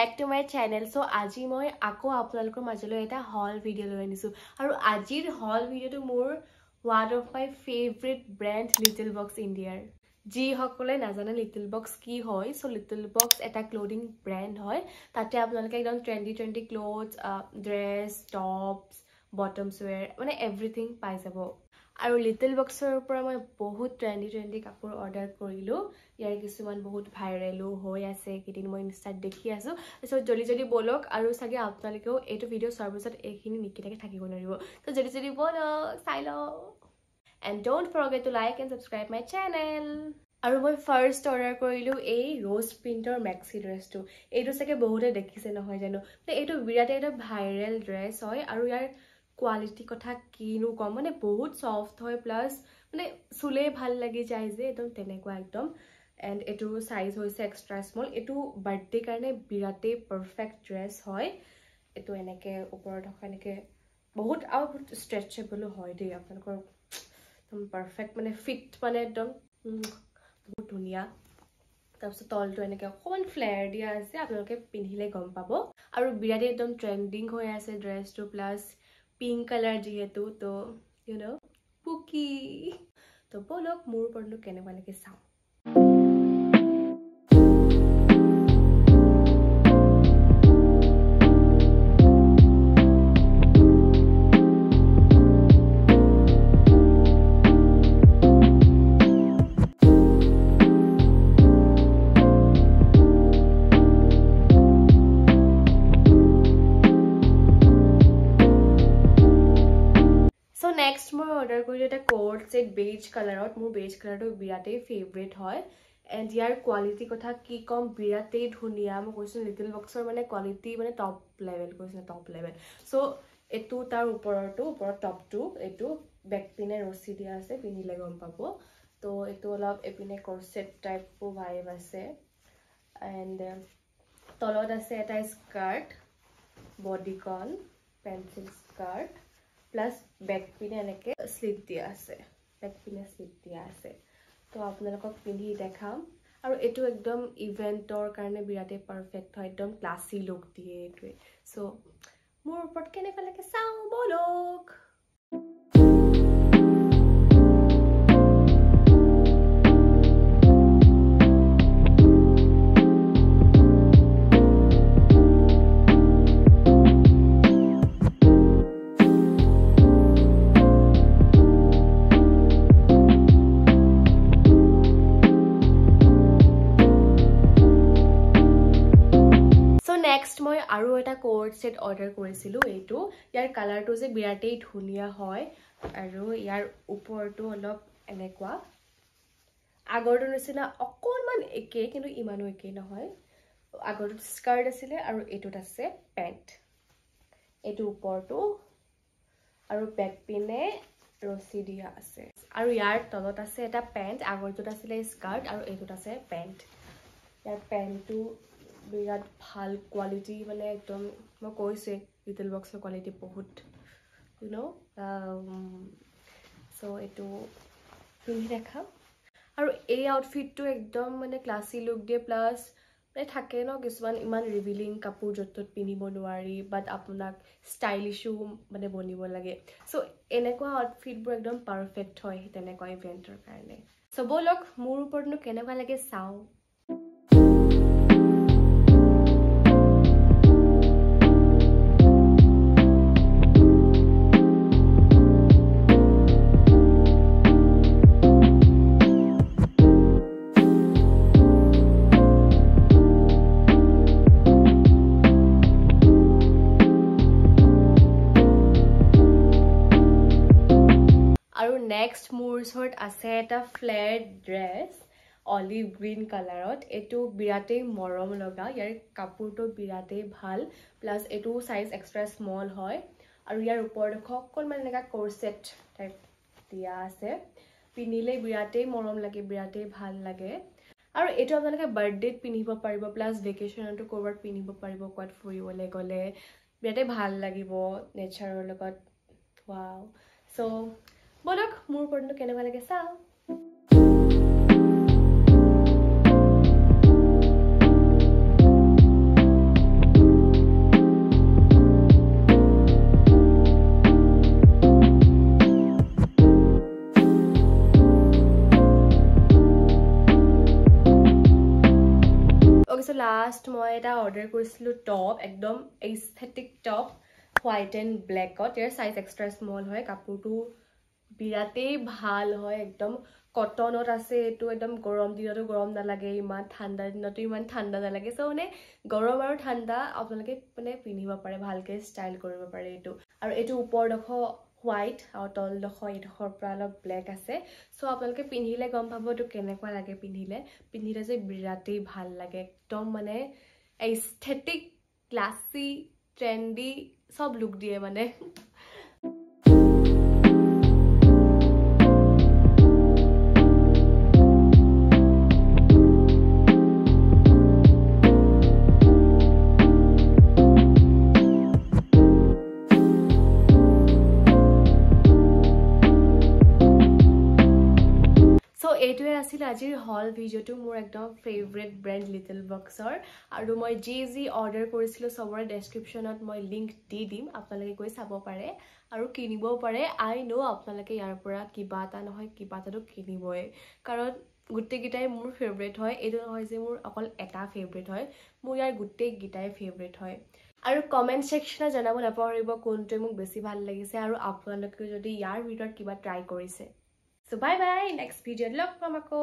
back to my channel. So আজি মই আকৌ আপোনালোকৰ মাজলৈ এটা haul video লৈ আনিছো আৰু আজিৰ haul video টো মোৰ one of my favorite brand Little Box India G সকলে নাজানে Little Box কি হয় so Little Box এটা clothing brand হয় তাতে আপোনালোকে একদম trendy clothes dress tops bottoms wear মানে everything পাই যাব আৰু Little Boxৰ পৰা মই বহুত trendy কাপোৰ অৰ্ডাৰ কৰিলো ইয়াৰ কিছুমান বহুত ভাইৰেলো হৈ আছে কিদিন মই ইনষ্টাত দেখি আছো সো জলি বলক আৰু সাগে আপোনালোকেও এইটো ভিডিও চোৱাৰ পিছত এইখিনি নিকিটাকে থাকিব নোৱাৰিব তো জলি বলক চাই লও and don't forget to like and subscribe my channel আৰু মই ফাৰ্স্ট অৰ্ডাৰ কৰিলো এই rose printer maxi dress টো এইটো সাগে বহুতে দেখিছে নহয় জানো এইটো বিৰাট এটা ভাইৰেল ড্ৰেছ হয় আৰু ইয়াৰ quality কথা কিনো কম মানে বহুত সফট হয় প্লাস মানে সুলে ভাল লাগি যায় যে একদম তেনেকুৱা একদম and এটো সাইজ হৈছে এক্সট্ৰা স্মল এটো বাৰ্থডে কাৰণে বিৰাটে পাৰফেক্ট ড্ৰেছ হয় এটো এনেকে ওপৰত থকা এনেকে বহুত ষ্ট্ৰেচেবল হয় দেই আপোনালোকৰ একদম পাৰফেক্ট মানে ফিট মানে একদম বহুত ধুনিয়া তাৰপিছত তলটো এনেকে অকমান ফ্লেয়াৰ দিয়া আছে আপোনালোকে পিন্ধিলে গম পাব আৰু বিৰাটে একদম ট্ৰেন্ডিং হৈ আছে ড্ৰেছটো প্লাস pink color যেহেতু তো you know পুকি তো বলক মোৰ পৰনো কেনেকুৱা লাগে চাও next মই অৰ্ডাৰ কৰিলো এটা কোট সেট বেজ কালাৰত মোৰ বেজ কালাৰটো বিৰাটে ফেভাৰিট হয় and ইয়াৰ কোৱালিটি কথা কি কম বিৰাটে ধুনিয়া মই কৈছো লিটল বক্সৰ মানে কোৱালিটি মানে টপ লেভেল কৈছো টপ লেভেল সো এটো তাৰ ওপৰটো টপটো এটো বেক পিনে ৰছী দিয়া আছে পিনিলে গম পাব তো এটো অলপ এপিনে কৰ্সেট টাইপৰ ভাইব আছে and তলত আছে এটা skirt bodycon pencil skirt plus back পিনে এনেকে স্লিপ দিয়া আছে ব্যাক পিনে স্লিপ দিয়া আছে তো আপোনালোকক পিন্ধি দেখাম আৰু এটো একদম ইভেন্টৰ কাৰণে বিৰাটে পাৰফেক্ট হয় একদম ক্লাসি লুক দিয়ে এটো সো মোৰ ওপৰত কেনেকুৱা লাগে চাও বলক next মই আৰু এটা কোট সেট অৰ্ডাৰ কৰিছিলো এইটো ইয়াৰ কালাৰটো যে বিৰাটেই ধুনিয়া হয় আৰু ইয়াৰ ওপৰটো অলপ এনেকুৱা আগৰটো নিচিনা অকনমান একে কিন্তু ইমানো একে নহয় আগৰটো স্কাৰ্ট আছিল আৰু এটোত আছে পেন্ট এটো ওপৰটো আৰু বেক পিনে ৰছী দিয়া আছে আৰু ইয়াৰ তলত আছে এটা পেন্ট আগৰটোত আছিল স্কাৰ্ট আৰু এটোত আছে পেন্ট ইয়াৰ পেন্টটো বিৰাট ভাল কোৱালিটি মানে একদম মই কৈছে লিটল বক্সৰ কোৱালিটি বহুত you know সো এটো পিন্ধি দেখা আৰু এই আউটফিটটো একদম মানে ক্লাসি লুক দিয়ে প্লাস মানে থাকে ন কিছুমান ইমান ৰিভিলিং কাপোৰ যত পিনিব নোৱাৰি বাট আপোনাক ষ্টাইলিশো মানে বনিব লাগে সো এনেকুৱা আউটফিটবোৰ একদম পাৰফেক্ট হয় তেনেকুৱা ইভেন্টৰ কাৰণে সো বলক মোৰ ওপৰনো কেনেকুৱা লাগে চাও next মোৰ ওচৰত আছে এটা ফ্লেয়াৰ ড্ৰেছ অলিভ গ্ৰীন কালাৰত এটো বিৰাটে মৰম লগা ইয়াৰ কাপোৰটো বিৰাটে ভাল প্লাস এটো সাইজ এক্সট্ৰা স্মল হয় আৰু ইয়াৰ ওপৰত অকনমান এনেকা কৰ্সেট টাইপ দিয়া আছে পিনিলে বিৰাটে মৰম লাগে বিৰাটে ভাল লাগে আৰু এটো আপোনালোকে বাৰ্থডেত পিনিব পাৰিব প্লাস ভেকেশনটো কৰবাত পিনিব পাৰিব কোৱাত ফুৰিবলৈ গলে বিৰাটে ভাল লাগিব নেচাৰৰ লগত ওয়াও সো বলক মোৰ পৰনো কেনেকুৱা লাগে চাও ফাৰ্ষ্ট মই এটা অৰ্ডাৰ কৰিছিলোঁ টপ, একদম এস্থেটিক টপ, হোৱাইট এণ্ড ব্লেকত। ইয়াৰ চাইজ এক্সট্ৰা স্মল হয়, কাপোৰটো বিৰাটেই ভাল হয়, একদম কটনত আছে। এইটো একদম গৰম দিনতো গৰম নালাগে, ইমান ঠাণ্ডা দিনতো ইমান ঠাণ্ডা নালাগে। চ' মানে গৰম আৰু ঠাণ্ডা আপোনালোকে মানে পিন্ধিব পাৰে, ভালকৈ ষ্টাইল কৰিব পাৰে এইটো। আৰু এইটো ওপৰডোখৰ হোৱাইট আৰু তলডোখৰ এইডোখৰ পৰা অলপ ব্লেক আছে। চ' আপোনালোকে পিন্ধিলে গম পাব এইটো কেনেকুৱা লাগে। পিন্ধিলে যে বিৰাটেই ভাল লাগে, একদম মানে এস্থেটিক, ক্লাছী, ট্ৰেণ্ডি চব লুক দিয়ে মানে। এইটোৱে আছিল আজিৰ হল ভিডিঅ'টো, মোৰ একদম ফেভৰেট ব্ৰেণ্ড লিটল বক্সৰ। আৰু মই যি অৰ্ডাৰ কৰিছিলোঁ চবৰে ডেছক্ৰিপশ্যনত মই লিংক দি দিম, আপোনালোকে গৈ চাব পাৰে আৰু কিনিবও পাৰে। আই ন' আপোনালোকে ইয়াৰ পৰা কিবা এটা নহয় কিবা এটাতো কিনিবই, কাৰণ গোটেইকেইটাই মোৰ ফেভৰেট হয়। এইটো নহয় যে মোৰ অকল এটা ফেভৰেট হয়, মোৰ ইয়াৰ গোটেইকেইটাই ফেভৰেট হয়। আৰু কমেণ্ট ছেকশ্যনত জনাব নাপাহৰিব কোনটোৱে মোক বেছি ভাল লাগিছে, আৰু আপোনালোকে যদি ইয়াৰ ভিতৰত কিবা ট্ৰাই কৰিছে। So bye bye, next video log pam ako.